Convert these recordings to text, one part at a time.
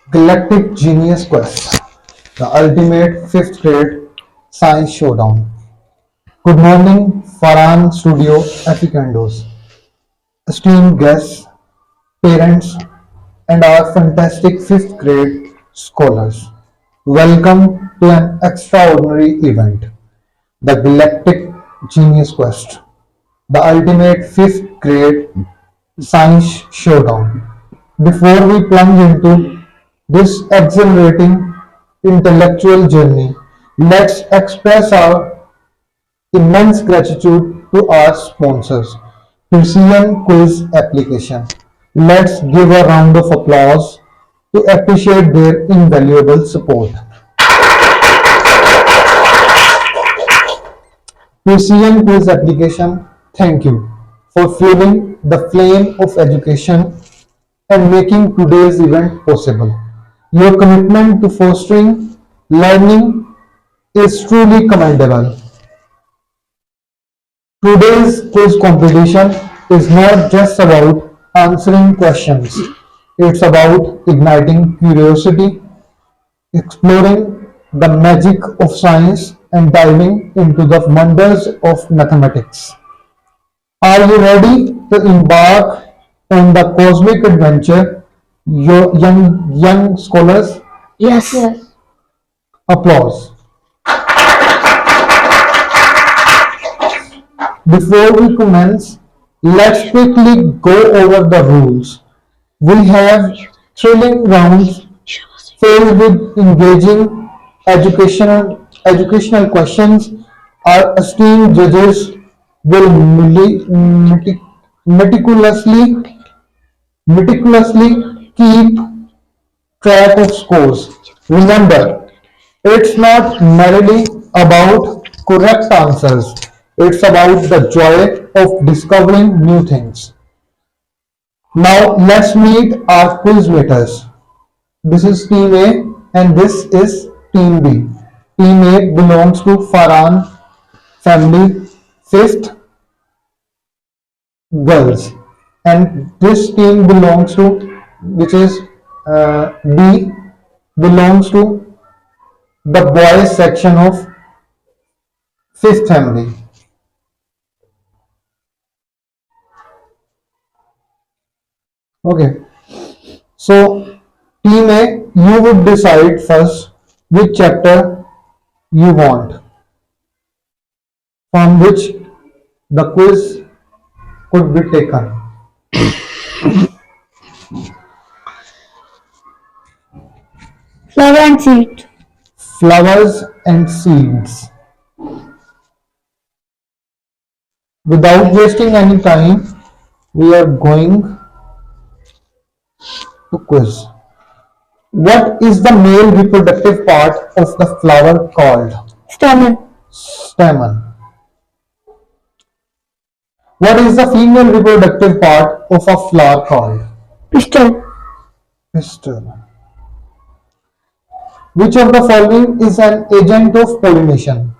Galactic Genius Quest, the ultimate fifth grade science showdown. Good morning, Farhan Studio Aficandos, esteemed guests, parents, and our fantastic fifth grade scholars. Welcome to an extraordinary event, the Galactic Genius Quest, the ultimate fifth grade science showdown. Before we plunge into this exhilarating intellectual journey, let's express our immense gratitude to our sponsors, Precision Quiz Application. Let's give a round of applause to appreciate their invaluable support. Precision Quiz Application, thank you for fueling the flame of education and making today's event possible. Your commitment to fostering learning is truly commendable. Today's quiz competition is not just about answering questions, it's about igniting curiosity, exploring the magic of science, and diving into the wonders of mathematics. Are you ready to embark on the cosmic adventure, your young scholars? Yes. Yes. Applause. Before we commence, let's quickly go over the rules. We have thrilling rounds filled with engaging educational questions. Our esteemed judges will meticulously keep track of scores. Remember, it's not merely about correct answers, it's about the joy of discovering new things. Now, let's meet our quiz makers. This is Team A and this is Team B. Team A belongs to Farhan family, fifth girls, and this team belongs to, which is B, belongs to the boys section of fifth family. Okay, so team A, you would decide first which chapter you want, from which the quiz could be taken. Flower and seed. Flowers and seeds. Without wasting any time, we are going to quiz. What is the male reproductive part of the flower called? Stamen. Stamen. What is the female reproductive part of a flower called? Pistil. Pistil. Which of the following is an agent of pollination?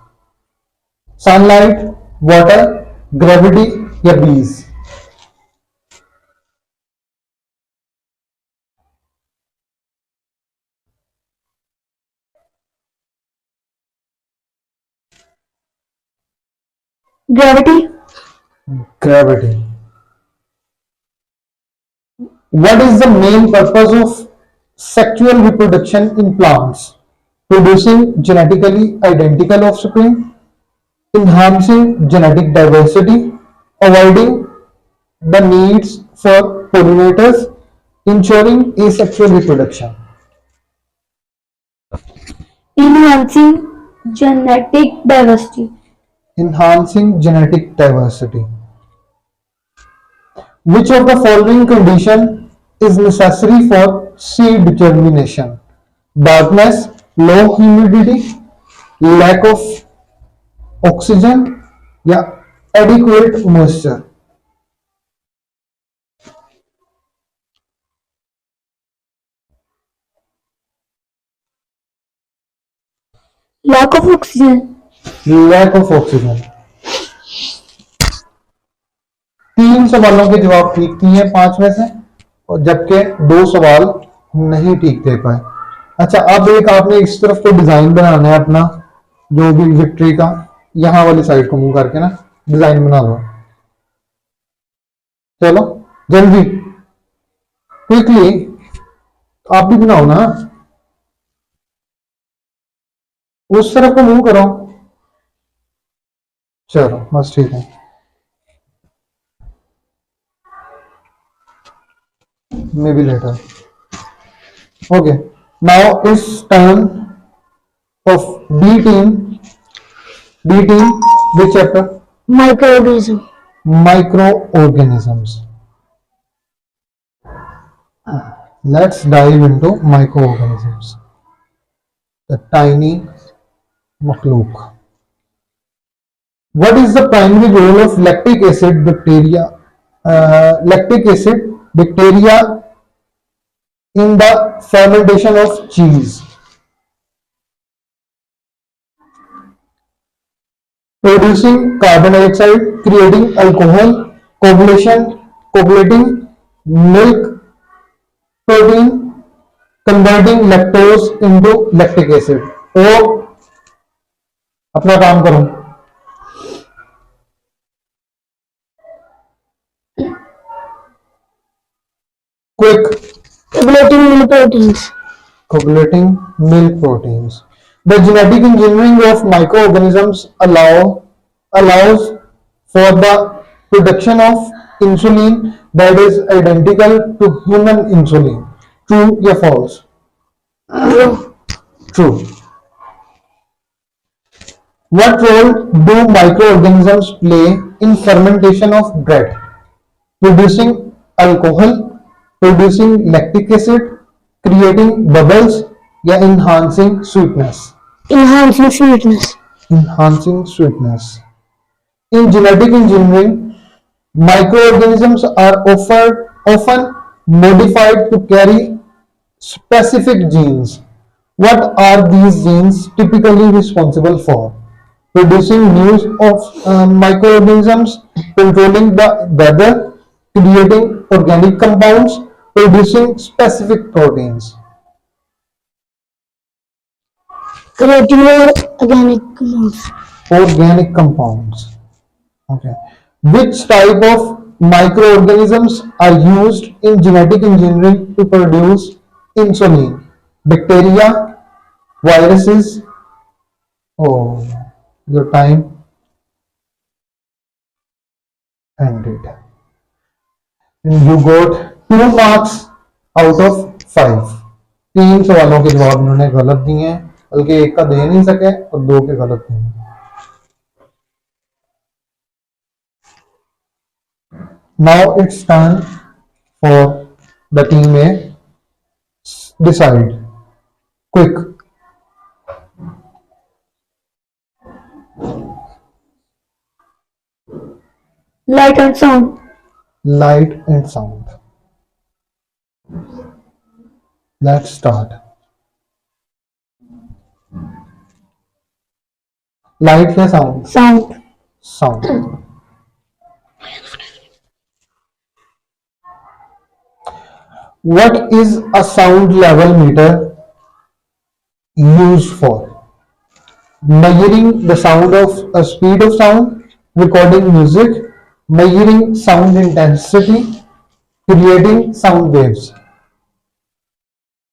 Sunlight, water, gravity, या bees? Gravity. Gravity. What is the main purpose of sexual reproduction in plants? Producing genetically identical offspring, enhancing genetic diversity, avoiding the needs for pollinators, ensuring asexual reproduction. Enhancing genetic diversity. Enhancing genetic diversity. Which of the following condition is necessary for seed germination? Darkness, low humidity, lack of oxygen, या adequate moisture? Lack of oxygen. Lack of oxygen. 3 सवालों के जवाब ठीक नहीं है 5 में से, और जबकि 2 सवाल नहीं ठीक दे पाए। अच्छा, अब एक आपने इस तरफ को डिजाइन बनाना है अपना, जो भी विक्ट्री का, यहाँ वाली साइड को मुंह करके ना डिजाइन बना दो। चलो जल्दी, क्विकली, आप भी बनाओ ना, उस तरफ को मुंह करो। चलो बस ठीक है, maybe later. Okay, now it's turn of B team. B team, which chapter? Microorganism. Microorganisms. Let's dive into microorganisms. The tiny makhluk. What is the primary role of lactic acid bacteria? Lactic acid bacteria in the fermentation of cheese. Producing carbon dioxide, creating alcohol, coagulating milk protein, converting lactose into lactic acid. और अपना काम करो, quick. Coagulating milk proteins. Coagulating milk proteins. The genetic engineering of microorganisms allows for the production of insulin that is identical to human insulin. True या false? True. What role do microorganisms play in fermentation of bread? Producing alcohol, producing lactic acid, creating bubbles या enhancing sweetness? Enhancing sweetness. Enhancing sweetness. In genetic engineering, microorganisms are often modified to carry specific genes. What are these genes typically responsible for? Producing new microorganisms, controlling the weather, creating organic compounds, producing specific proteins. Creating organic compounds. Organic compounds. Okay. Which type of microorganisms are used in genetic engineering to produce insulin? Bacteria, viruses. Oh, your time ended. And you got 2 marks out of 5. 3 सवालों के जवाब उन्होंने गलत दिए हैं, बल्कि एक का दे नहीं सके और 2 के गलत दिए हैं। Now it's time for the team A. Decide. Quick. Light and sound. Light and sound. Let's start. Light या sound? Sound. Sound. What is a sound level meter used for? Measuring the sound of speed of sound, recording music, measuring sound intensity, creating sound waves.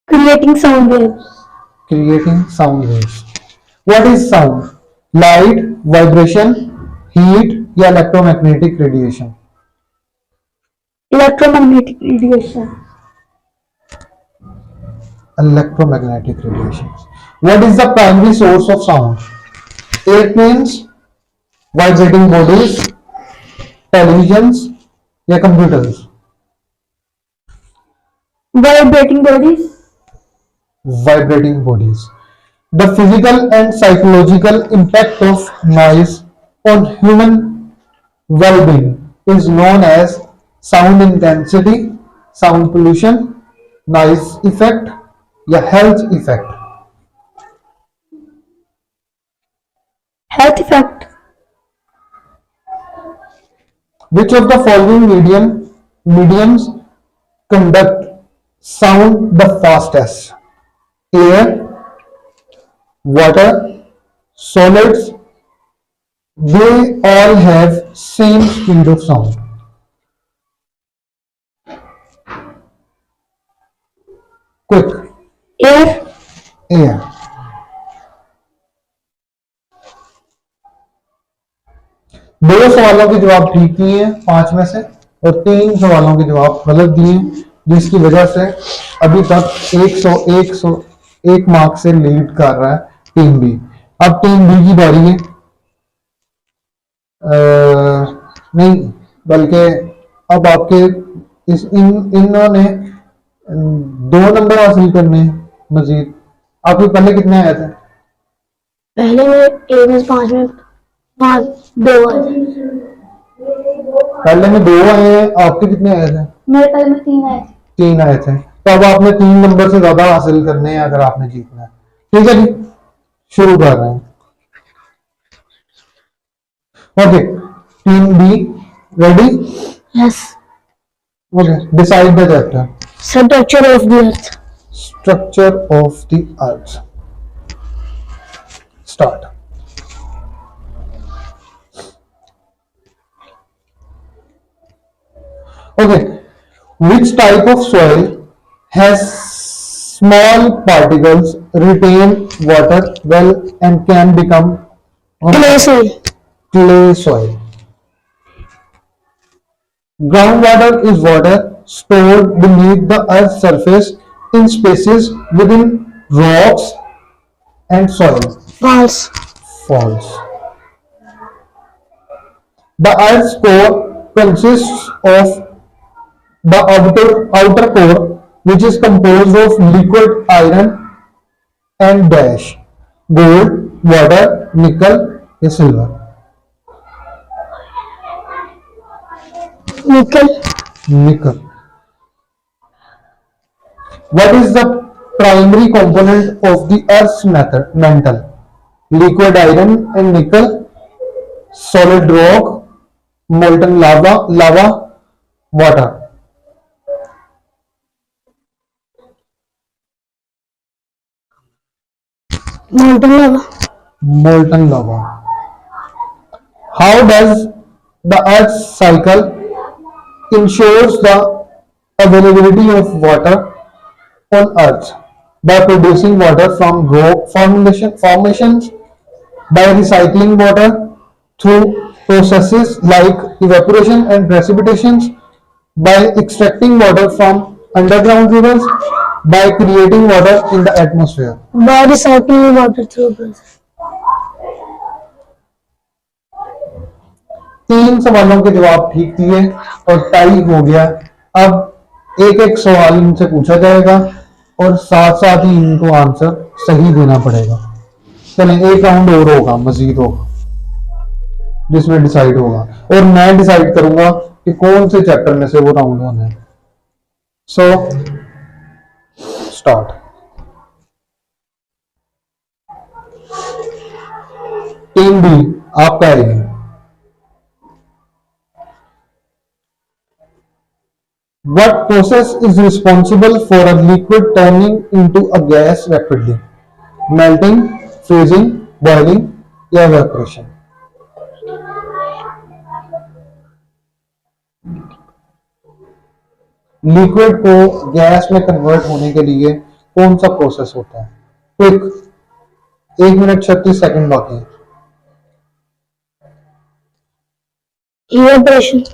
Creating sound waves. Creating sound waves. What is sound? Light, vibration, heat या electromagnetic radiation? Electromagnetic radiation. Electromagnetic radiation. What is the primary source of sound? Airplanes, vibrating bodies, televisions या computers? Vibrating bodies. Vibrating bodies. The physical and psychological impact of noise on human well-being is known as sound intensity, sound pollution, noise effect या health effect. Health effect. Which of the following mediums conduct sound the fastest? Air, water, solids, they all have same speed of sound. Quick. Air. Air. दो सवालों के जवाब ठीक दिए हैं 5 में से और 3 सवालों के जवाब गलत दिए हैं, जिसकी वजह से अभी तक 101 मार्क्स से लीड कर रहा है टीम बी। अब टीम बी की बारी है। नहीं, बल्कि अब आपके इन्होंने 2 नंबर हासिल करने हैं मजीद। आपके पहले कितने आए थे? पहले में 1 में 5 में 5 2 आए थे। पहले में 2 आए हैं, आपके कितने आए थे? मेरे पहले में 3 आए थे। 3 आए थे, तो अब आपने 3 नंबर से ज्यादा हासिल करने हैं अगर आपने जीतना है। ठीक है जी, शुरू कर रहे हैं। Okay, team be ready? Yes. Okay, decide the chapter. Structure of the earth. Structure of the earth. Start. Okay, which type of soil has small particles retain water well and can become Clay soil. clay soil? Groundwater is water stored beneath the earth's surface in spaces within rocks and soil. False. False. The earth's core consists of the outer core, which is composed of liquid iron and dash gold, water, nickel, and silver. Nickel. Nickel. What is the primary component of the Earth's mantle? Liquid iron and nickel, solid rock, molten lava, water. Molten lava. Molten lava. How does the Earth's cycle ensures the availability of water on Earth? By producing water from rock formations, by recycling water through processes like evaporation and precipitations, by extracting water from underground rivers, by creating water in the atmosphere. By recycling water through process. 3 सवालों के जवाब ठीक दिए और tie हो गया। अब एक एक सवाल इनसे पूछा जाएगा और साथ साथ ही इनको आंसर सही देना पड़ेगा। चलें, एक राउंड और होगा, मजीद होगा, जिसमें डिसाइड होगा और मैं डिसाइड करूंगा कि कौन से चैप्टर में से वो राउंड होना है। So start. टीम बी, आपका है। What process is responsible for a liquid turning into a gas rapidly? Melting, freezing, boiling, या evaporation? लिक्विड को गैस में कन्वर्ट होने के लिए कौन सा प्रोसेस होता है? क्विक, 1 मिनट 36 सेकंड बाकी है। Evaporation.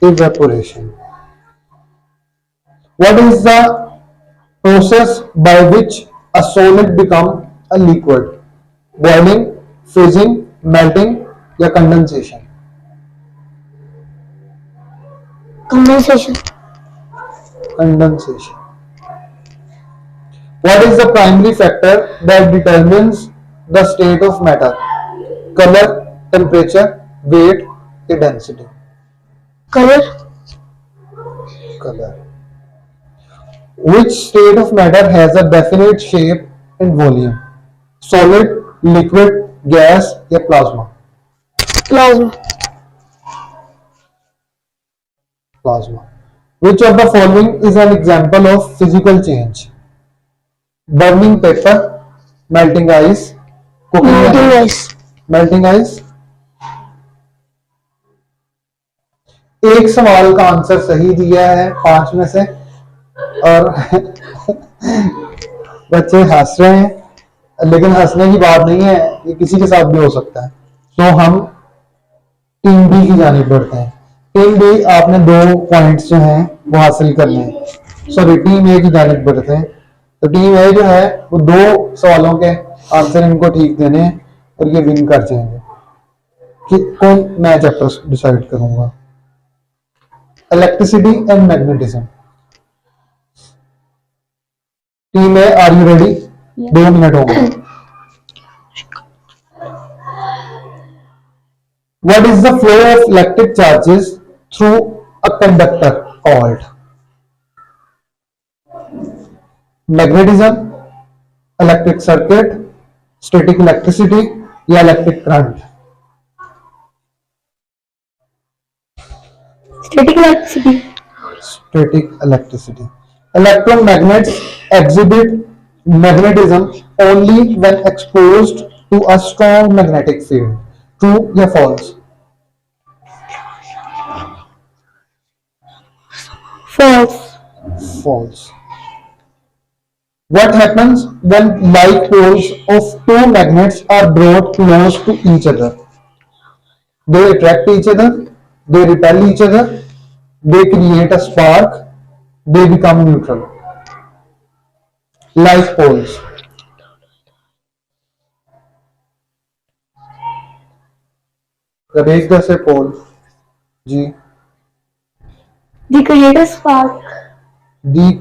Evaporation. What is the process by which a solid become a liquid? Boiling, freezing, melting, या condensation? Condensation. Condensation. What is the primary factor that determines the state of matter? Color, temperature, weight, या density? Color. Color. Which state of matter has a definite shape and volume? Solid, liquid, gas, या plasma? Plasma. Plasma. Which of the following is an example of physical change? Burning paper, melting ice, cooking melting an ice, melting ice. एक सवाल का answer सही दिया है 5 में से, और बच्चे हंस रहे हैं, लेकिन हंसने की बात नहीं है, ये किसी के साथ भी हो सकता है। तो हम टीम बी की जानिब बढ़ते हैं। टीम बी, आपने 2 पॉइंट्स जो हैं वो हासिल करने हैं। सॉरी, टीम ए की जानिब बढ़ते हैं। तो टीम ए जो है वो 2 सवालों के आंसर इनको ठीक देने हैं और ये विन कर जाएंगे। कि कौन मैं चैप्टर डिसाइड करूंगा। Electricity and magnetism. Team A, are you ready? 2 minute हो गए। What is the flow of electric charges through a conductor called? Magnetism, electric circuit, static electricity या electric current? static electricity, Static electricity. Electromagnets exhibit magnetism only when exposed to a strong magnetic field. True या false? false, False. What happens when like poles of 2 magnets are brought close to each other? They attract each other, they repel each other, they create a spark, they become neutral. Like poles. Ramesh से pole. Ji. they create a spark, They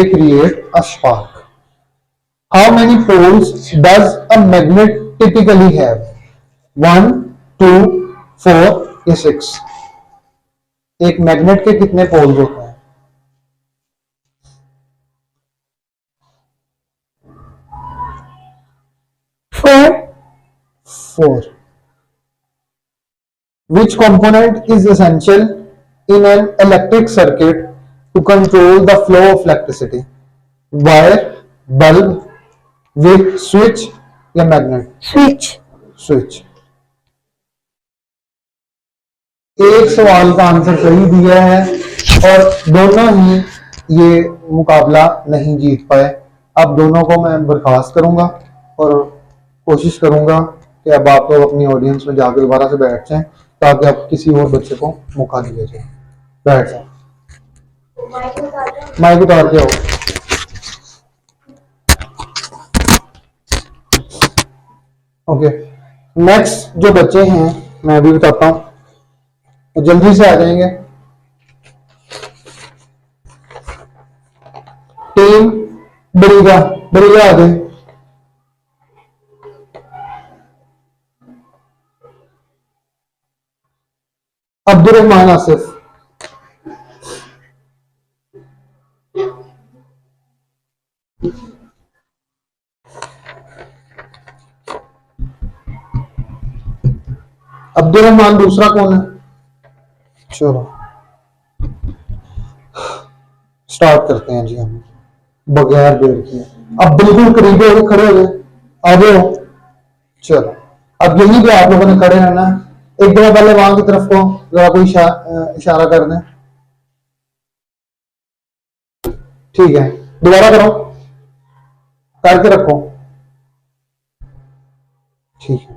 create a spark. How many poles does a magnet typically have? 1, 2, 4 या 6? एक magnet के कितने poles होते हैं? 4, 4. Which component is essential in an electric circuit to control the flow of electricity? Wire, bulb, switch या magnet? switch, switch. एक सवाल का आंसर सही दिया है और दोनों ही ये मुकाबला नहीं जीत पाए। अब दोनों को मैं बर्खास्त करूंगा और कोशिश करूंगा कि अब आप लोग अपनी ऑडियंस में जाकर दोबारा से बैठ जाएं ताकि आप किसी और बच्चे को मौका दिया जाए। बैठ जाए, माइक उतार के आओ। ओके, नेक्स्ट जो बच्चे हैं मैं अभी बताता हूँ, तो जल्दी से आ जाएंगे। टीम बड़ीगा आ गए। अब्दुल रहमान आसिफ, अब्दुल रहमान दूसरा कौन है? चलो स्टार्ट करते हैं जी हम बगैर देर किए। अब बिल्कुल करीब हो खड़े हो गए, आ जाओ। चलो अब यहीं पे आप लोगों ने खड़े रहना है। एक दफा पहले वहां की तरफ को जरा कोई इशारा कर दें। ठीक है, दोबारा करो, करके रखो। ठीक है,